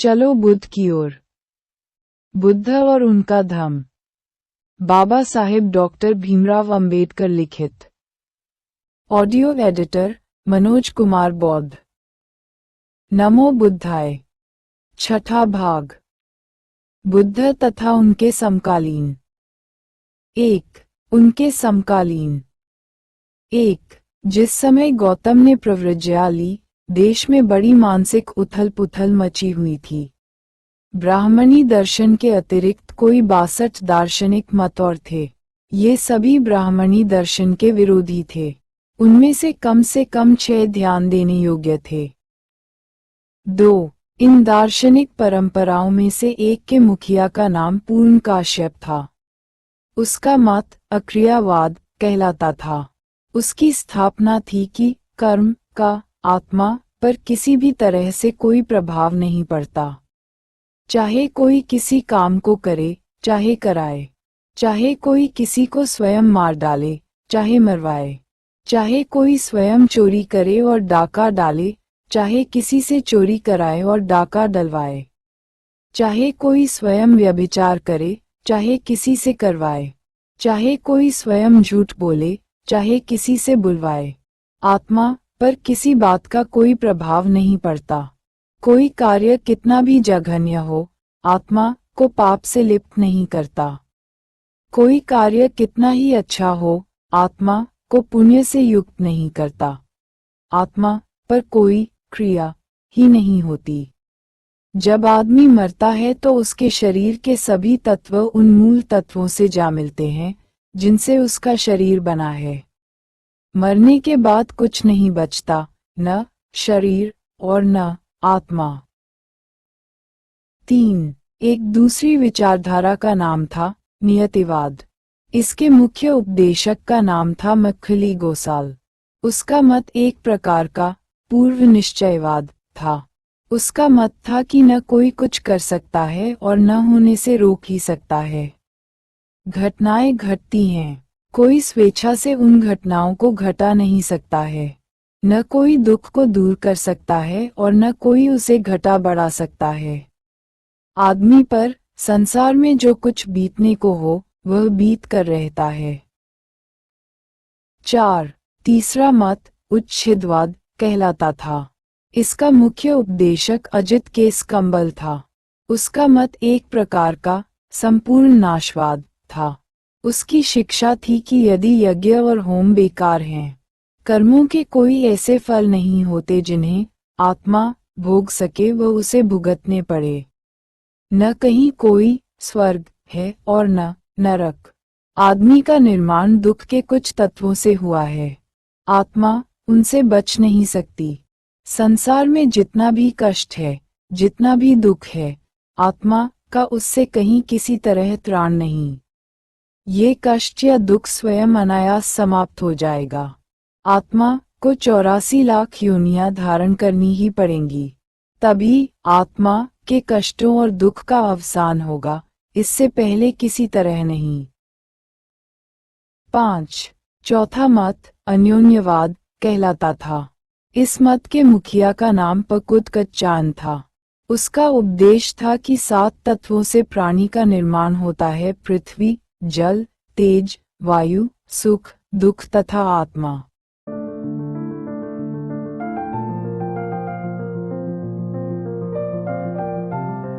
चलो बुद्ध की ओर। बुद्ध और उनका धम्म। बाबा साहेब डॉक्टर भीमराव अंबेडकर लिखित। ऑडियो एडिटर मनोज कुमार बौद्ध। नमो बुद्धाय। छठा भाग। बुद्ध तथा उनके समकालीन। 1. उनके समकालीन। 1. जिस समय गौतम ने प्रव्रज्या ली, देश में बड़ी मानसिक उथल-पुथल मची हुई थी। ब्राह्मणी दर्शन के अतिरिक्त कोई 62 दार्शनिक मत और थे। ये सभी ब्राह्मणी दर्शन के विरोधी थे। उनमें से कम 6 ध्यान देने योग्य थे। 2. इन दार्शनिक परंपराओं में से एक के मुखिया का नाम पूर्णकाश्यप था। उसका मत अक्रियावाद कहलाता था। उसकी स्थापना थी कि कर्म का आत्मा पर किसी भी तरह से कोई प्रभाव नहीं पड़ता। चाहे कोई किसी काम को करे, चाहे कराए, चाहे कोई किसी को स्वयं मार डाले, चाहे मरवाए, चाहे कोई स्वयं चोरी करे और डाका डाले, चाहे किसी से चोरी कराए और डाका डलवाए, चाहे कोई स्वयं व्यभिचार करे, चाहे किसी से करवाए, चाहे कोई स्वयं झूठ बोले, चाहे किसी से बुलवाए, आत्मा पर किसी बात का कोई प्रभाव नहीं पड़ता। कोई कार्य कितना भी जघन्य हो, आत्मा को पाप से लिप्त नहीं करता। कोई कार्य कितना ही अच्छा हो, आत्मा को पुण्य से युक्त नहीं करता। आत्मा पर कोई क्रिया ही नहीं होती। जब आदमी मरता है तो उसके शरीर के सभी तत्व उन मूल तत्वों से जा मिलते हैं जिनसे उसका शरीर बना है। मरने के बाद कुछ नहीं बचता, न शरीर और न आत्मा। 3. एक दूसरी विचारधारा का नाम था नियतिवाद। इसके मुख्य उपदेशक का नाम था मक्खली गोसाल। उसका मत एक प्रकार का पूर्व निश्चयवाद था। उसका मत था कि न कोई कुछ कर सकता है और न होने से रोक ही सकता है। घटनाएं घटती हैं, कोई स्वेच्छा से उन घटनाओं को घटा नहीं सकता है। न कोई दुख को दूर कर सकता है और न कोई उसे घटा बढ़ा सकता है। आदमी पर संसार में जो कुछ बीतने को हो, वह बीत कर रहता है। 4. तीसरा मत उच्छेदवाद कहलाता था। इसका मुख्य उपदेशक अजित केसकंबल था। उसका मत एक प्रकार का संपूर्ण नाशवाद था। उसकी शिक्षा थी कि यदि यज्ञ और होम बेकार हैं, कर्मों के कोई ऐसे फल नहीं होते जिन्हें आत्मा भोग सके व उसे भुगतने पड़े। न कहीं कोई स्वर्ग है और न नरक। आदमी का निर्माण दुख के कुछ तत्वों से हुआ है। आत्मा उनसे बच नहीं सकती। संसार में जितना भी कष्ट है, जितना भी दुख है, आत्मा का उससे कहीं किसी तरह त्राण नहीं। ये कष्ट या दुख स्वयं अनायास समाप्त हो जाएगा। आत्मा को 84 लाख योनियां धारण करनी ही पड़ेंगी, तभी आत्मा के कष्टों और दुख का अवसान होगा, इससे पहले किसी तरह नहीं। 5. चौथा मत अन्योन्यवाद कहलाता था। इस मत के मुखिया का नाम पकुदकच्चान था। उसका उपदेश था कि 7 तत्वों से प्राणी का निर्माण होता है: पृथ्वी, जल, तेज, वायु, सुख, दुख तथा आत्मा।